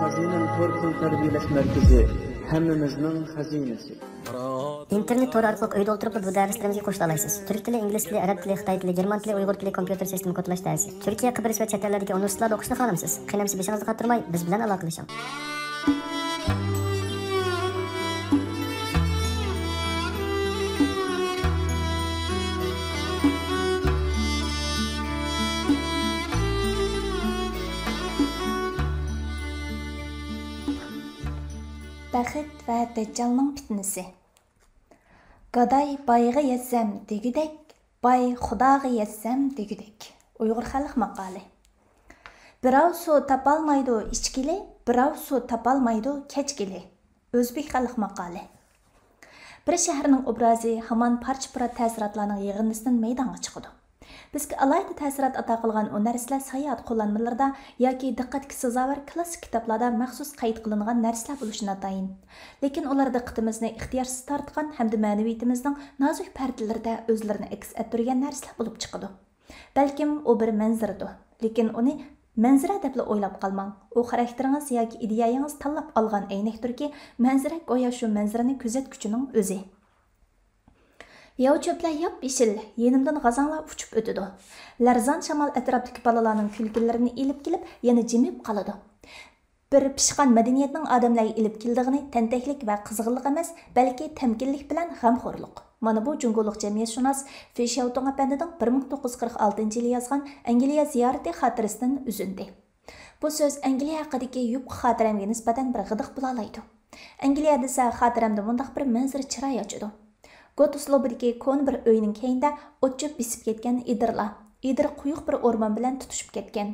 Xazinaning to'rtin tarbiyalash markazi hammamizning xazinasi. İnternet toru orqali uyda o'tirib bu darslarimizga qo'shila olasiz. Turk tili, ingliz tili, arab tili, xitoy tili, german tili, uyg'ur tili, kompyuter sistemi kodlash darsi. Turkiya, Qibris va chet ellardagi universitetlarda o'qishni xohlamsiz? Qiynamsiz beshingizni qottirmay, biz bilan aloqalashing. Bəxit və Dəccalның fitnəsi. Qaday bayğa yetsəm degidək, bay xudağa yetsəm degidək. Uyğur xalq maqalı. Birov su tapalmaydı içkili, birov su tapalmaydı keçkili. Özbek xalq maqalı. Bir şəhərinin obrazı haman parça-pura təsiratlarının yığındısından meydana çıxıdı. Bizga alayda ta'sirat ato qilgan o narsalar sayohat qo'llanmalarida yoki diqqatga sazovor klassik kitoblarda maxsus qayd qilingan narsalar bo'lishini atayin. Lekin ular diqqatimizni ixtiyorsiz tortgan hamda ma'naviyatimizning nozik pardalarida o'zlarini aks ettirgan narsalar bo'lib chiqadi. Balkim u bir manzaradir, lekin uni manzara deb o'ylab qolmang. U xarakteringiz yoki ideyangiz tanlab olgan aynakdirki, manzara go'yo shu manzarani kuzatguchining o'zi. Yav çöplər yap yeşil, yenimdən qazanlar uçup ötüdü. Larzan şamal ətrafdakı balalarının külgünlərini ilib kilib, yana jimib qaladı. Bir pişqan mədəniyyətinin adamlarga ilib kildigini tentəklik və qızğınlıq emas, bəlkə təmkinlik bilan g'amxo'rlik. Mana bu Cungoluq cəmiyyətshunos Feşautung əpəndining 1946 yili yazgan Angliya ziyarəti xotirasidan üzündü. Bu söz Angliya haqidagi yupqa xotiramga nisbatan bir g'idiq bo'la oladi. Angliya desa xotiramda bundaq bir manzara chiroy ochadi. Got uslubidagi ko'n bir uyning keyinda o'chib bisib ketgan idirlar. Idir quyuq bir o'rmon bilan tutishib ketgan.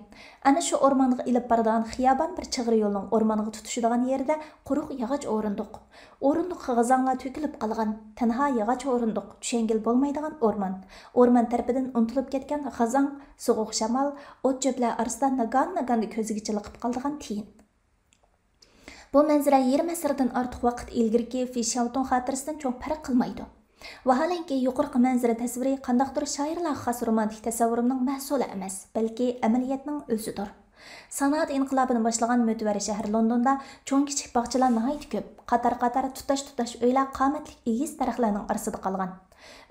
Ana shu o'rmonga ilib boradigan xiyobon bir chig'ir yo'lning o'rmonga tutishadigan yerida quruq yog'och o'rindiq. O'rindiq g'azonga to'kilib qolgan, tanha yog'och o'rindiq, tushangil bo'lmaydigan o'rmon. O'rmon tarafidan unutilib ketgan g'azon, so'g'uq shamol, o't-cho'plar orasidan nagan ko'ziga chiliqib qolgan tiyin. Bu manzara yarım asrdan ortiq vaqt ilgirki Feşautung xotirasidan cho'ng farq qilmaydi. Vaholanki yuqorqi manzara tasviri qandaqdir shoirlar xos romantik tasavvurimning mahsuli emas, balki amaliyotning o'zidir. Sanoat inqilobini boshlagan mo'tabar shahar Londonda cho'ng kichik bog'chalar nihoyat ko'p, qator tutash uylar qomatli egiz daraxtlarning orasida qolgan.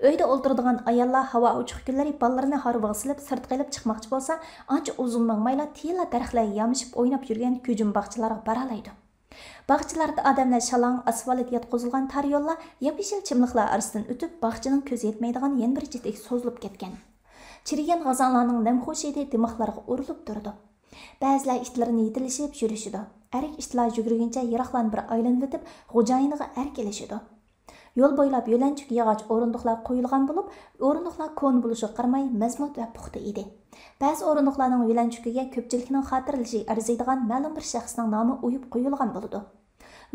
Uyda o'ltiradigan ayollar havo ochiq kunlari bolalarini harbiga silib sirtqa ilib chiqmoqchi bo'lsa, ancha uzun mangmaylar tiyla daraxtlarga yamishib o'ynab yurgan ko'jim bog'chalarga baralaydi. Bog'chalarda odamlar shalong asfalt yotqizilgan tar yo'llar yap-yashil chimliqlar orasidan o'tib, bog'chaning ko'zi yetmaydigan yana bir chetek so'zilib ketgan. Chirigan g'azonlarning namxo'sh hidi dimoqlarga urilib turdi. Ba'zilar itlarini yetilishib yurishidi. Arik itlar yugurguncha yiroqlarni bir aylanib o'tib, xo'jayiniga erkelishidi. Yo'l bo'ylab yo'lanchuk yog'och o'rindiqlar qo'yilgan bo'lib, o'rindiqlar ko'n bo'lishiga qaramay mazmut va puxta edi. Ba'zi o'rindiqlarning yo'lanchukiga ko'pchilikning xotirlashi arziydigan ma'lum bir shaxsning nomi uyib qo'yilgan bo'ladi.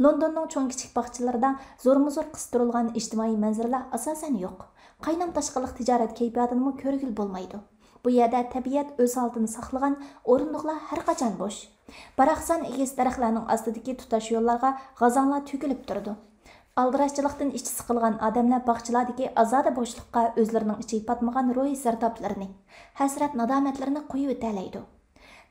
Londonning cho'ng kichik bog'chalarida zo'rma-zo'r qistirilgan ijtimoiy manzaralar asosan yo'q. Qaynam tashqiliq tijorat kayfiyatini ko'rgil bo'lmaydi. Bu yerda tabiat o'z holatini saqlagan o'rindiqlar har qachon bo'sh. Baraxsan egiz daraxtlarning ostidagi tutash yo'llarga g'azonlar to'kilib turdi. Aldirashchilikdan ichi siqilgan odamlar bog'chalardagi azoda bo'shliqqa o'zlarining ichi patmagan ruhiy zartoblarini, hasrat nadomatlarini qo'yib o'talaydi.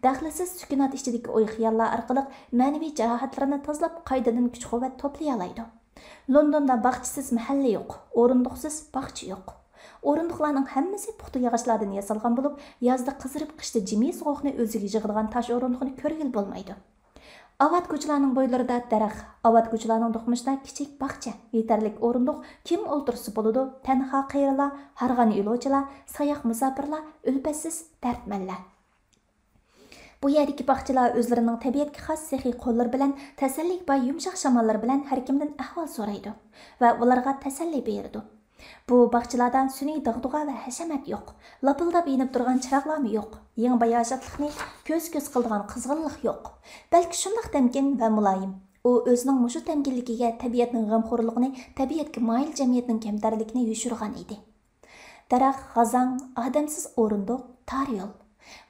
Daxlisiz sukunat ichidagi o'y xiyollar orqali ma'naviy jarohatlarini tozalab qaytadan kuch-quvvat to'play oladi. Londonda bog'chisiz mahalla yo'q, o'rindiqsiz bog'cha yo'q. O'rindiqlarning hammasi puxta yog'ochlardan yasalgan bo'lib, yozda qizirib, qishda jimiy sovuqni o'ziga yig'adigan tosh o'rindiqni ko'rgil bo'lmaydi. Avat ko'chalarning bo'ylarida daraxt, avat ko'chalarning do'qmishida kichik bog'cha, yetarlik o'rindiq, kim o'ltirsa bo'ladi, tanha qayrilar, harg'an yo'lovchilar, sayoq musofirlar, ulpatsiz dardmanlar. Bu yerdagi bog'chalar o'zlarining tabiatga xos sehiy qo'llar bilan, tasallik va yumshoq shamollar bilan har kimdan ahvol so'raydi va ularga tasalli beradi. Bu bog'chalardan sun'iy dag'dug'a va hashamat yo'q. Lapildab yinib turgan chiroqlarmi yo'q. Yangi bayoshatlikni ko'z-ko'z qildigan qizg'inlik yo'q. Balki shundoq tamkin va muloyim. U o'zining mushu tamkinligiga tabiatning g'amxo'rligini, tabiatga moyil jamiyatning kamtarligini yushirgan edi. Daraxt, g'azon, odamsiz o'rindiq, tar yo'l.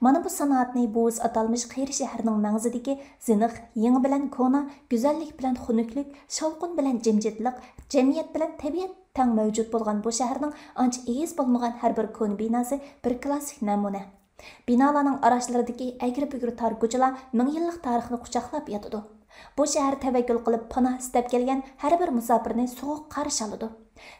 Mana bu sanoatni bo'z atalmış Qiyri shahrining mag'zidagi ziniq, yangi bilan kona, go'zallik bilan xunuklik, shovqin bilan jimjitlik, jamiyat bilan tabiat tang mavjud bo'lgan bu shaharning ancha egiz bo'lmagan har bir ko'n binosi bir klassik namuna. Binolarning orashlaridagi agri-bugri tar ko'chalar ming yillik tarixni quchoqlab yotadi. Bu shahar tavakkul qilib panoh istab kelgan har bir musofirni sovuq qarshi oladi.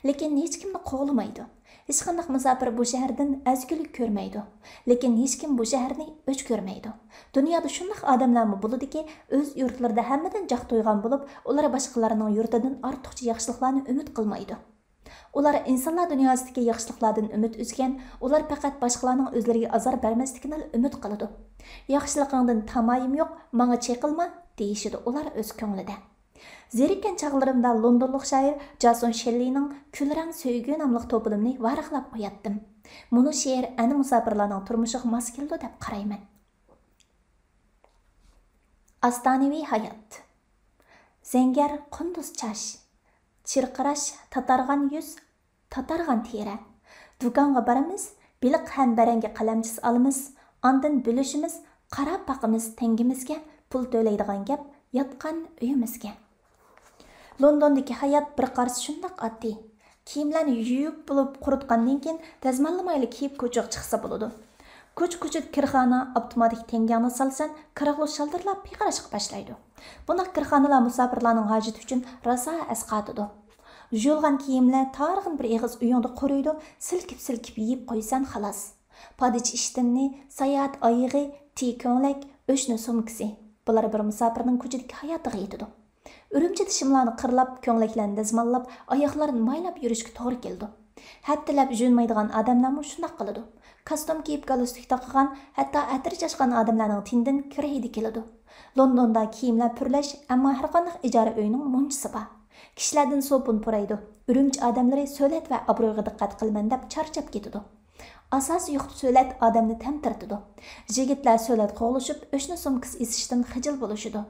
Lekin hech kimni qovlamaydi. Hech qanday musofir bu shahardan azgulik ko'rmaydi. Lekin hech kim bu shaharni o'ch ko'rmaydi. Dunyoda shunday odamlarmi bo'ladiki, o'z yurtlarida hammadan joq to'ygan bo'lib, ular boshqalarning yurtidan ortiqcha yaxshiliklarni umid qilmaydi. Ular insonlar dunyosidagi yaxshiliklardan umid uzgan, ular faqat boshqalarning o'zlariga azor bermasligidan umid qiladi. Yaxshiligingdan tamoyim yo'q, menga cheqilma deyishidi ular o'z ko'nglida. Zerikkan chaqlarimda Londonlik shoir Jason Shelleyning Kulrang Söygü nomli to'plamini varaqlab qo'yatdim. Buni she'r ana musofirlarning turmushiga mos keldi deb qarayman. Astonaviy hayot. Zengar qunduz chash, chirqirash tatargan yuz, tatargan teri. Do'konga boramiz, biliq ham baranga qalamchis olamiz, ondan bo'lishimiz, qarab boqimiz tengimizga, pul to'laydigan gap yotgan uyimizga. Londondagi hayot bir qarshi shundoq oddiy. Kiyimlarni yuvib bo'lib quritgandan keyin dazmollamayli kiyib ko'chaga chiqsa bo'ladi. Ko'ch-ko'chit kirxona avtomatik tengani solsan, qirg'lu shaldirlab piqirashqa boshlaydi. Bunaq kirxonalar musofirlarning hojati uchun rosa asqatidi. Yuvilgan kiyimlar tarixin bir eg'iz uyingda quriydi, silkib-silkib yeyib qo'ysan xolos. Padich ishtimni, sayohat oyig'i, tiko'nlak, o'shni sumkasi. Bular bir musofirning ko'chadagi hayotiga yetadi. Urumchi tishimlarni qirlab, ko'nglaklarni dazmollab, oyoqlarini maylab yurishga to'g'ri keldi. Hattalab yunmaydigan odamlarmi shunday qiladi. Kostyum kiyib galstuk taqgan, hatto atir chashgan odamlarning tindan kir hidi keladi. Londonda kiyimlar purlash, ammo har qanday ijara uyining munchisi bor. Kishilardan sopun puraydi. Urumchi odamlari so'lat va obro'ga diqqat qilman deb charchab ketadi. Asas yo'q so'lat odamni tamtirtidi. Yigitlar so'lat qo'g'lishib, o'shni sumkasi isishdan xijil bo'lishidi.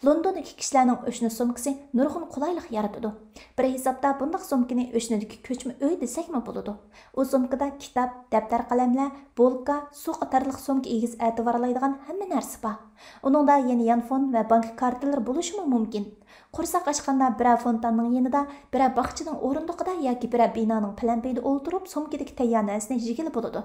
Londondagi kishilarning o'shni sumkasi nurg'un qulaylik yaratadi. Bir hisobda bunday sumkani o'shnidagi ko'chma uy desakmi bo'ladi. U sumkada kitob, daftar qalamlar, bolka, suv qatorliq sumka egiz e'tiborlaydigan hamma narsa bor. Uningda yana yanfon va bank kartalari bo'lishi mumkin. Qursoq ochganda bir fontanning yanida, bir bog'chining o'rindiqida yoki bir binoning palampida o'ltirib sumkadagi tayyor narsani yegili bo'ladi.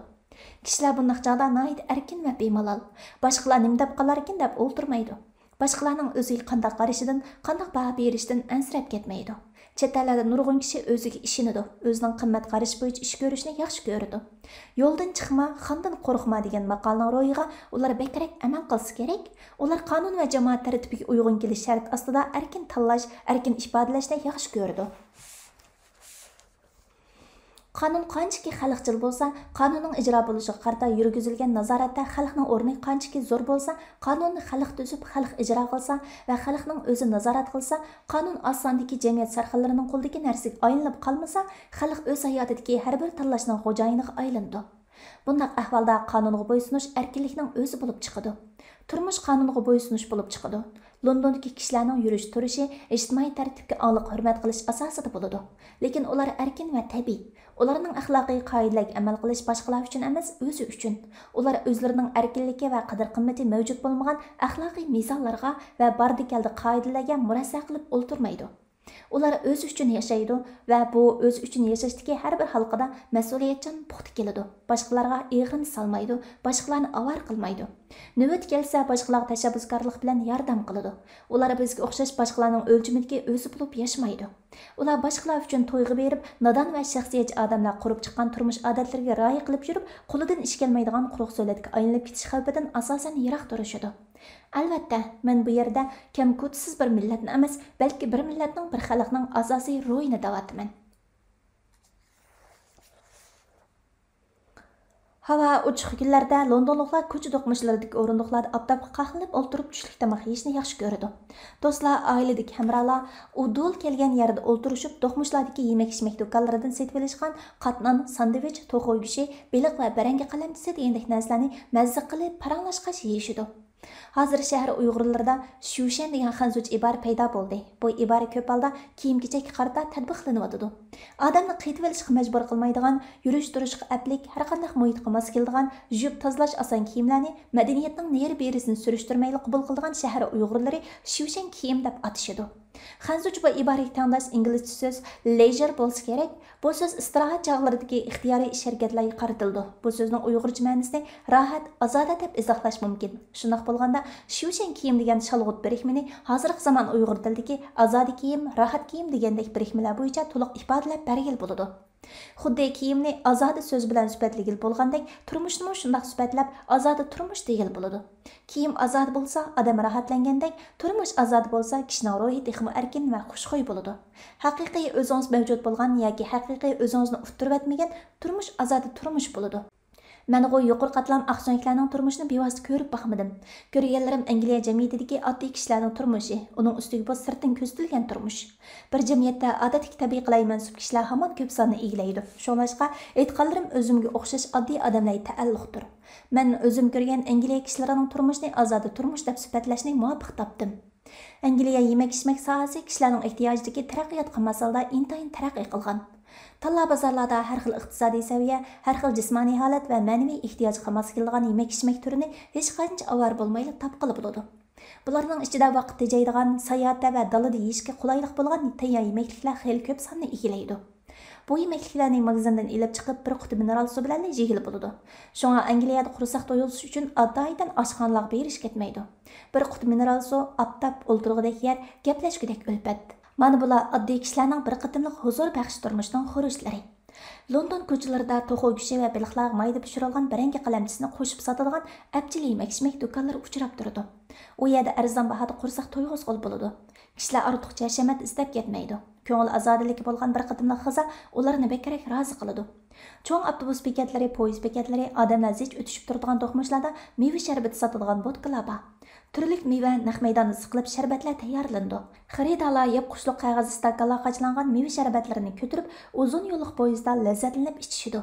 Kishilar bunday chog'da nihoyat erkin va bemalol. Boshqalar nima deb qolar ekan deb o'ltirmaydi. Boshqalarning o'ziga qanday qarashidan, qanday baho berishidan ansirab ketmaydi. Chet ellarda nurg'un kishi o'ziga ishonadi, o'zining qimmat qarash bo'yicha ish ko'rishni yaxshi ko'radi. Yo'ldan chiqma, xondan qo'rqma degan maqolning ro'yiga ular bekrak amal qilsa kerak. Ular qonun va jamoat tartibiga uyg'un kelish shart ostida erkin tanlash, erkin ifodalashni yaxshi ko'radi. Qonun qanchaki xalqchil bo'lsa, qonunning ijro bo'lishiga qarata yurgizilgan nazoratda xalqning o'rni qanchaki zo'r bo'lsa, qonunni xalq tuzib, xalq ijro qilsa va xalqning o'zi nazorat qilsa, qonun osondagi jamiyat sarxillarining qo'ldagi narsaga aylanib qolmasa, xalq o'z hayotidagi har bir tanlashning xo'jayiniga aylandi. Bunday ahvolda qonunga bo'ysunish erkinlikning o'zi bo'lib chiqadi. Turmush qonuniga bo'ysunish bo'lib chiqadi. Londondagi kishilarning yurish turishi ijtimoiy tartibga aniq hurmat qilish asosida bo'ladi. Lekin ular erkin va tabiiy. Ularning axloqiy qoidalarga amal qilish boshqalar uchun emas, o'zi uchun. Ular o'zlarining erkinligi va qadr-qimmati mavjud bo'lmagan axloqiy mezonlarga va bardikaldi qoidalarga murassa qilib o'ltirmaydi. Ular o'zi uchun yashaydi va bu o'zi uchun yashashdagi har bir halqada mas'uliyatchan puxta keladi. Boshqalarga eg'in solmaydi, boshqalarni avar qilmaydi. Navbat kelsa, boshqalarga tashabbuskorlik bilan yordam qiladi. Ular bizga o'xshash boshqalarning o'lchamiga o'zi bo'lib yashmaydi. Ular boshqalar uchun to'yg'i berib, nodon va shaxsiyatchi odamlar qurib chiqqan turmush odatlariga rioya qilib yurib, qo'lidan ish kelmaydigan quruq so'latga aylanib ketish xavfidan asosan yiroq turishadi. Albatta, men bu yerda kamkutsiz bir millatni emas, balki bir millatning, bir xalqning asosiy ro'yini da'vatman. Hava ochiq kunlarda Londonliklar ko'cha do'qmashlaridagi o'rindiqlarda oftobga qahlinib o'ltirib tushlik tomoq yeyishni yaxshi ko'radi. Do'stlar, oiladagi hamrohlar udul kelgan yerda o'ltirishib, do'qmashlardagi yemak-ichmak do'konlaridan setib olishgan qatnon, sandvich, to'g'ri go'shi, beliq va baranga qalamchisi degandek narsalarni mazza qilib paranglashqash yeyishidi. Hozir shahar Uyg'urlarida shushan degan xanzuch ibora paydo bo'ldi. Bu ibora ko'p holda kiyim-kechakka qarata tatbiqlanyotdi. Odamni qaytib olishga majbur qilmaydigan, yurish-turishga aplik, har qanday muhitga mos keladigan, yuvib tozalash oson kiyimlarni madaniyatning neri berisini surishtirmayli qabul qiladigan shahar Uyg'urlari shushan kiyim deb atashadi. Xanzucha bu iboraga tengdosh inglizcha so'z leisure bo'lsa kerak. Bu so'z istirohat chog'laridagi ixtiyoriy ish harakatlarga qaratildi. Bu so'zning uyg'urcha ma'nosini rohat, ozoda deb izohlash mumkin. Shundoq bo'lganda, shushan kiyim degan shalg'ut birikmini hozirgi zamon uyg'ur tilidagi ozodi kiyim, rohat kiyim degandek birikmalar bo'yicha to'liq ifodalab bergan bo'ladi. Xuddi kiyimni ozoda so'z bilan sifatligil bo'lgandek, turmushni shundoq sifatlab ozoda turmush degil bo'ladi. Kiyim ozod bo'lsa, odam rohatlangandek, turmush ozod bo'lsa, kishining ruhi texmo erkin va xushxuy bo'ladi. Haqiqiy o'zingiz mavjud bo'lgan yoki haqiqiy o'zingizni uftirib etmagan turmush ozodi turmush bo'ladi. Men o yuqori qatlam aqso'nglarning turmushini bevosita ko'rib baxmadim. Ko'rganlarim Angliya jamiyatidagi oddiy kishilarning turmushi, uning ustiga bu sirtdan ko'ztilgan turmush. Bir jamiyatda odatdagi tabiiy mansub kishilar hamon ko'p sonni eglaydi. Shunlashqa aytganlarim o'zimga o'xshash oddiy odamlarga ta'alluqdir. Men o'zim ko'rgan Angliya kishilarining turmushini ozoda turmush deb sifatlashni muvofiq topdim. Angliya yemak-ichmak sohasi kishilarning ehtiyojidagi taraqqiyotga masalada intayin taraqqiy qilgan. Talla bozorlarda har xil iqtisodiy saviya, har xil jismoniy holat va ma'naviy ehtiyojga mos kelgan yemak-ichmak turini hech qancha avar bo'lmayli topqili bo'ladi. Bularning ichida vaqt tejaydigan, sayohatda va dalada yeyishga qulaylik bo'lgan tayyor yemekliklar xeyli ko'p sonni egallaydi. Bu yemekliklarni magazindan elib chiqib bir quti mineral suv bilan yegil bo'ladi. Shunga Angliyada quruq to'yilish uchun adoydan oshxonalarga berish ketmaydi. Bir quti mineral suv aptab o'ltirg'idek yer, gaplashgudek o'lpat. Mana bular oddiy kishilarning bir qitimliq huzur baxsh turmushining xuruchlari. London ko'chalarida to'xov go'shi va baliqlar mayda pishirilgan barangi qalamchisini qo'shib sotadigan apchil yemak-ichmak do'konlari uchrab turadi. U yerda arzon bahada qursoq to'yg'izg'il bo'ladi. Kishilar ortiqcha hashamat istab ketmaydi. Ko'ngil azodiligi bo'lgan bir qitimliq xiza ularni bekarrak rozi qiladi. Cho'ng avtobus bekatlari, poyezd bekatlari, odamlar zich o'tishib turadigan to'qmashlarda meva sharbati sotadigan bodkalar bor. Turli meva naq maydonda siqilib sharbatlar tayyorlandi. Xaridorlar yeb qushliq qog'oz stakanlar qachlangan meva sharbatlarini ko'tarib, uzun yo'lliq poyezdda lazzatlanib ichishidi.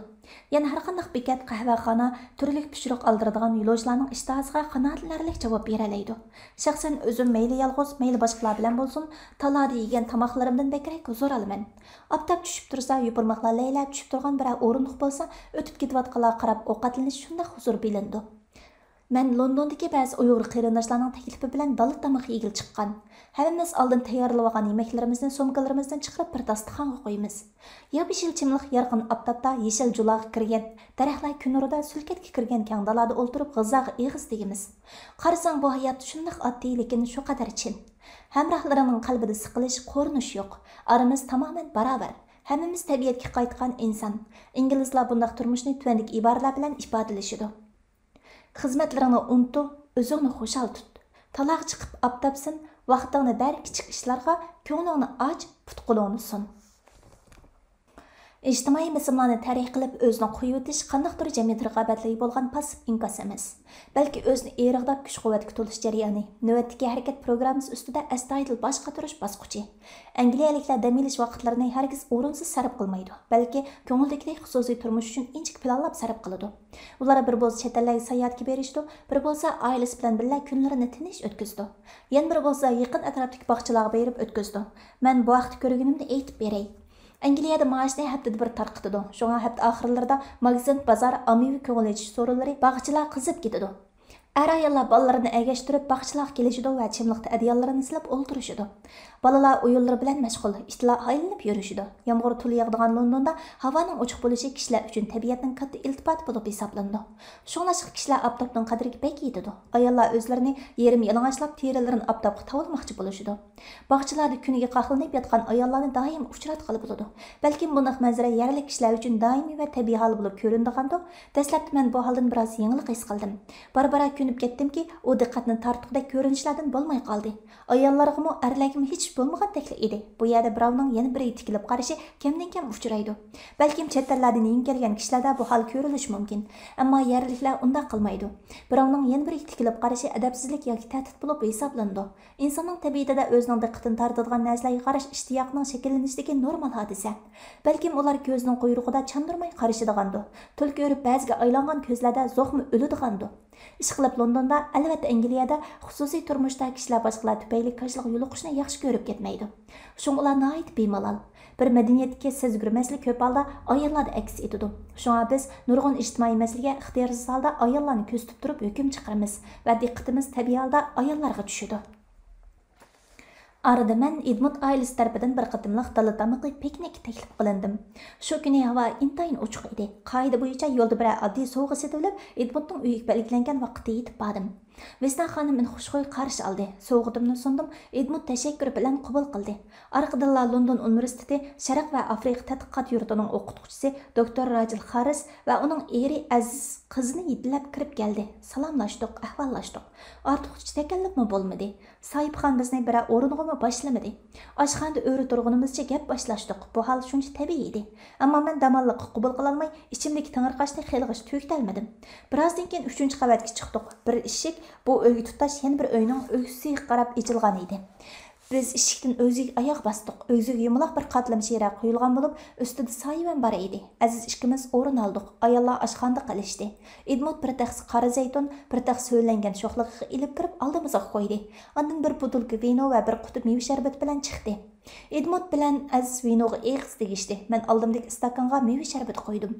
Yana har qanday bekat qahvaxona turli pishiriq oldiradigan yo'lovchilarning ishtahasiga qanoatlanarli javob bera oladi. Shaxsan o'zim mayli yolg'iz, mayli boshqalar bilan bo'lsin, talada yegan tamoqlarimdan bekarek huzur olaman. Oftob tushib tursa, yupurmoqlar laylab tushib turgan bir o'rindiq bo'lsa, o'tib ketayotganlar qarab ovqatlanish shunday huzur bilindi. Men Londondagi ba'zi Uyg'ur qarindoshlarning taklifi bilan dala tamoq yegil chiqqan. Hammamiz oldin tayyorlab olgan yemeklarimizni so'mkalarimizdan chiqarib bir dasturxonga qo'yamiz. Yop-yeshil chimliq yorqin oftobda yeshil julaga kirgan, daraxtlar kun nurida sulkatga kirgan kang dalada o'ltirib g'izzaga eg'iz tegimiz. Qarasang bu hayot shunday oddiy, lekin shu qadar chin. Hamrohlarining qalbida siqilish, qo'rinish yo'q. Aramiz tamoman barobar. Hammamiz tabiatga qaytgan inson. Inglizlar bunday turmushni tuvandik iboralar bilan ifodalashadi. Xizmatlarini unutib, o'zingni xushal tut. Taloq chiqib aptapsin, vaqtingni bar kichik ishlarga, ko'nglingni och, putqulingni sun. İctimai misimlarni tarix qilib o'zini qo'yib o'tish qandaqdir jamiyat raqobatligi bo'lgan pasiv inkas emas. Balki o'zini erig'dab kuch-quvvatga to'lish jarayoni. Navbatdagi harakat programmasi ustida astoydil bosh qotirish bosqichi. Angliyaliklar dam olish vaqtlarini hargiz o'rinsiz sarf qilmaydi. Balki ko'ngildagidek xususiy turmush uchun inchik planlab sarf qiladi. Ular bir bo'lsa chet ellarga sayohatga berishdi, bir bo'lsa oilasi bilan birga kunlarini tinch o'tkazdi. Yana bir bo'lsa yaqin atrofdagi bog'chalarga berib o'tkazdi. Men bu vaqtni ko'rganimni aytib beray. Angliyada maoshni haftada bir tarqitadi. Shunga hafta oxirlarida magazin, bozor, ommaviy ko'ngil ochish so'rovlari bog'chalar qizib ketadi. Ayollar bolalarini agashtirib bog'chalarga kelishidi va chimliqda adiyonlarini silab o'ltirishidi. Bolalar o'yinlar bilan mashg'ul, ishlar aylanib yurishidi. Yomg'ir to'la yog'digan Londonda havoning ochiq bo'lishi kishilar uchun tabiatning katta iltifoti bo'lib hisoblandi. Shunlashqa kishilar oftobning qadriga bek yetadi. Ayollar o'zlarini yerim yalang'ochlab terilarini oftobga tovulmoqchi bo'lishidi. Bog'chalarda kuniga qahlinib yotgan ayollarni doim uchratqali bo'ladi. Balki bunday manzara yerlik kishilar uchun doimiy va tabiiy hol bo'lib ko'rindiganda, dastlabda men bu holdan biroz yengillik his qildim. Barbara ko'nib ketdimki, u diqqatni tortqudek ko'rinishlardan bo'lmay qoldi. Ayollarga erlarga hech bo'lmagandek edi. Bu yerda birovning yana biri tikilib qarashi kamdan-kam uchraydi. Balkim chet ellardan yeng kelgan kishilarda bu hol ko'rilishi mumkin. Ammo yerliklar unda qilmaydi. Birovning yana biri tikilib qarashi adabsizlik yoki ta'tid bo'lib hisoblandi. Insonning tabiatida o'zining diqqatini tortadigan narsalarga qarash ishtiyoqning shakllanishidagi normal hodisa. Balkim ular ko'zning quyrug'ida chandurmay qarashidigandi. Tulki o'rib ba'ziga aylangan ko'zlarda zo'qmi o'lidigandi. Ishqilib Londonda, albatta Angliyada xususiy turmushda kishilar boshqalar tufayli kashliq yo'liqishni yaxshi ko'rib ketmaydi. Shunga ular nihoyat bemalol. Bir madaniyatga sezgirmaslik ko'p holda ayollarda aks etadi. Shunga biz nurg'un ijtimoiy masalaga ixtiyorsiz holda ayollarni ko'z tutib turib hukm chiqaramiz va diqqatimiz tabiiy holda ayollarga tushadi. Arada mən Edmund ailesi tərəfindən bir qatımlıq dalı tamıqı piknik təklif qılındım. Şu günü hava intayın uçuq idi. Qayda boyunca yolda bir addi soğuğa setilib, Edmund'un uyuq belgilənən vaxtı yetib badım. Vesna xanım məni xoşxoy qarşı aldı. Soğuğudumunu sundum. Edmund təşəkkür bilan qabul qıldı. Arqadınla London Universiteti Şərq və Afrika tədqiqat yurtunun oqutquchisi Dr. Rajil Xaris və onun eri Aziz qızını yedilab kirib gəldi. Salamlaşdıq, ahvallaşdıq. Artıq heç təkəllüfmü bolmadı. Sahibxan bizni bir o'ringa başlamadı. Oshxonada o'ri turg'unimizcha gap boshlashdik. Bu hol shuncha tabiiy edi. Ammo men damalliqqa qabul qila olmay, ichimdagi tangirqashni xilg'ish to'ktalmadim. Birozdan keyin 3-qavatga chiqdik. Bir eshik bu uyga tutash yana bir uyning o'g'siga qarab ichilgan edi. Biz eshikdan o'ziga oyoq bosdik. O'ziga yumaloq bir qatlam shira quyilgan bo'lib, ustida soyvan bor edi. Aziz ikkimiz o'rin oldik. Ayollar oshxonada qilishdi. Edmund bir taxsi qora zaytun, bir taxsi so'ylangan sho'xliqqa ilib kirib oldimizga qo'ydi. Ondan bir butilka vino va bir quti meva sharbati bilan chiqdi. Edmund bilan Aziz vinoga eg'iz tegishdi. Men oldimdagi stakanga meva sharbati qo'ydim.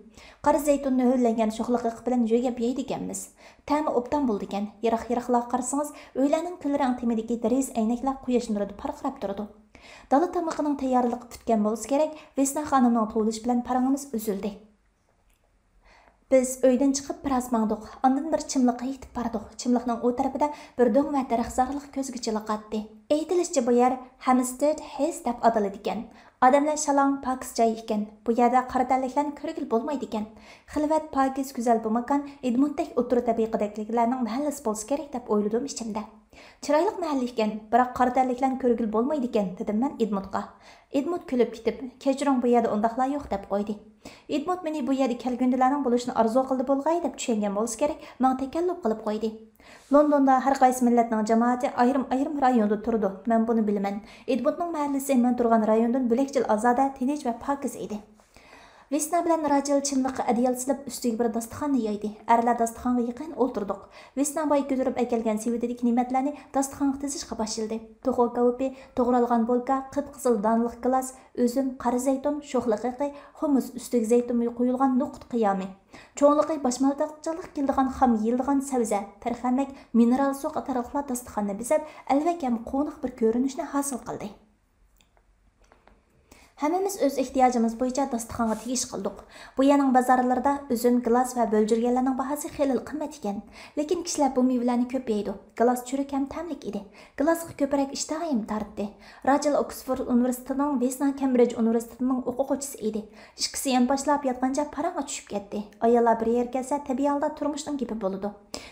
Qora zaytunni ho'llangan sho'xliq bilan jo'yab yeydi ekanmiz. Ta'mi obdan bo'ldi ekan. Yiroq-yiroqlar qarasangiz, o'ylarning kulrang temidagi dariz aynaklar quyosh nurida parqirab turadi. Dala tamiqining tayyorligi bitgan bo'lsa kerak, Vesna xonimning tug'ilish bilan parangimiz uzildi. Biz uydan chiqib biroz mangdiq. Ondan bir chimliqqa yetib bordik. Chimliqning o tarafida bir dong va daraxtzorliq ko'zga chiliqatdi. Aytilishicha bu yer Hampstead Heath deb ataladi ekan. Odamlar shalong pokiz joy ekan. Bu yerda qaratanliklarni ko'rgil bo'lmaydi ekan. Xilvat, pokiz, go'zal bu makon Edmunddek o'tiri tabiqadagilarning mahallasi bo'lsa kerak deb o'yladim ichimda. Chiroyli mahalla ekan, biroq qaratanliklarni ko'rgil bo'lmaydi ekan, dedim men Edmundga. Edmund kulib ketib, "Kechiring, bu yerda undaqlar yo'q" deb qo'ydi. Edmund meni bu yerda kelgundilarning bo'lishini arzu qildi bo'lg'ay deb tushungan bo'lsa kerak, men takalluf qilib qo'ydi. Londonda har qaysi millatning jamoati ayrim rayonda turdi. Men buni bilaman. Edmundning mahallasi men turgan rayondan bo'lakchil ozoda, tinch va pokiz edi. Vesna bilan Rajil chimliqqa adyal silib ustiga bir dasturxonni yoydi. Erlar dasturxonga yaqin o'ltirdik. Vesna boy ko'zirib akelgan sevdidagi ne'matlarni dasturxonga tizishga boshladi. To'g'ri kavupi, to'g'ralgan bolka, qip-qizil donliq glas, o'zim, qora zaytun, sho'xliqi, humus, ustiga zaytun qo'yilgan nuqut qiyomi. Cho'nliqi boshmaltaqchalik keldigan xam yildigan sabza, tarxamak, mineral suv qatorliqlar dasturxonni bezab, alvakam qo'niq bir ko'rinishni hosil qildi. Hammamiz o'z ehtiyojimiz bo'yicha dasturxonga tegish qildik. Bu yerning bozorlarida uzum, glas va bo'ljirganlarning bahosi xilil qimmat ekan. Lekin kishilar bu mevalarni ko'p yeydi. Glas churik ham tamlik edi. Glasga ko'proq ishtahoyim tortdi. Rajil Oxford universitetining, Vesna Cambridge universitetining o'quvchisi edi. Ikkisi ham boshlab yotganda paranga tushib ketdi. Ayollar bir yer kelsa, tabiiy holda turmushning gapi bo'ladi.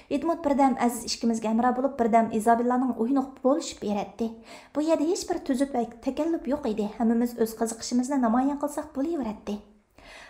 Edmund birdam Aziz ikkimizga hamroh bo'lib, birdam Izobellaning o'yini bo'lishib beradi. Bu yerda hech bir tuzut va takalluf yo'q edi. Hammamiz o'z qiziqishimizni namoyon qilsak bo'laveradi.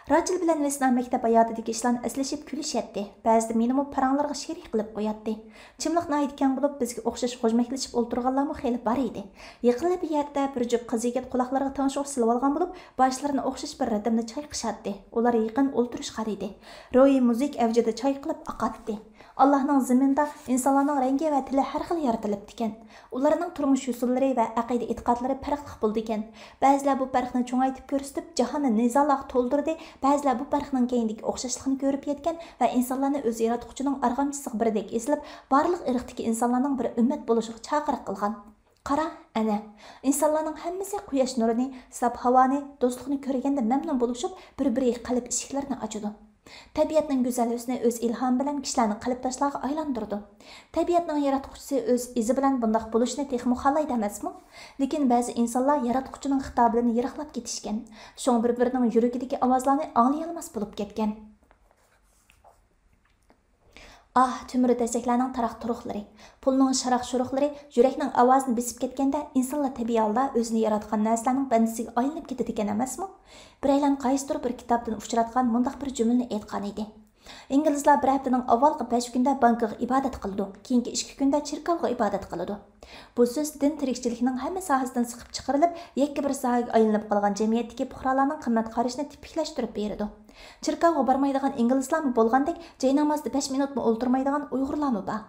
Rajil bilan Vesna maktab hayotidagi ishlarni eslashib kulishyapti. Ba'zida meni paranglarga sherik qilib qo'yatdi. Chimliq noyit kang bo'lib, bizga o'xshash qo'shmaklashib o'ltirganlarmi xeyli bor edi. Yaqinda bir yerda bir jup qiz yigit quloqlariga tanshuq silib olgan bo'lib, boshlarini o'xshash bir ritmda chayqishatdi. Ular yaqin o'ltirishgan edi. Ro'yi muzik avjida choy qilib oqatdi. Allohning ziminda insonlarning rangi va tili har xil yaratilib ekan. Ularning turmush usullari va aqida e'tiqodlari farqli bo'ldi ekan. Ba'zilar bu farqni cho'ngaytib ko'rsatib, jahonni nizolar to'ldirdi. Ba'zilar bu farqning keyindagi o'xshashlikni ko'rib yetgan va insonlarni o'z yaratuvchining arg'amchisi birdek eslab, barliq irqdagi insonlarning bir ummat bo'lishiga chaqiriq qilgan. Qara, ana, insonlarning hammasi quyosh nurini, saf havoni, do'stlikni ko'rganda mamnun bo'lishib, bir-biriga qalb eshiklarini ochadi. Tabiatning go'zal husni o'z ilhom bilan kishilarni qalb toshlarga aylantirdi. Tabiatning yaratuvchisi o'z izi bilan bundoq bo'lishni texmo xohlaydi emasmi? Lekin ba'zi insonlar yaratuvchining xitobidan yiroqlab ketishgan. Shung bir-birining yuragidagi ovozlarni anglay olmas bo'lib ketgan. Ah, tümürü desteklerinin taraq turuqları, pulning sharaq shuruqlari yurakning ovozini besib ketganda insonlar tabiiy holda o'zini yaratgan narsalarning bandisiga aylanib ketadi ekan emasmi? Biraylan qaysidir bir kitobdan uchratgan mundaq bir jumlani aytgan edi. İngilizlar bir haftaning avvalgi 5 kunda bankaga ibodat qildi, keyingi 2 kunda cherkovga ibodat qiladi. Bu so'z din tirikchilikning hamma sohasidan siqib chiqarilib, yakka bir sohaga aylanib qolgan jamiyatdagi fuqarolarning qimmat qarashini tipiklashtirib beradi. Cherkovga bormaydigan inglizlarmi bo'lgandek, jay namozda 5 minutmi o'ltirmaydigan uyg'urlarmi bor.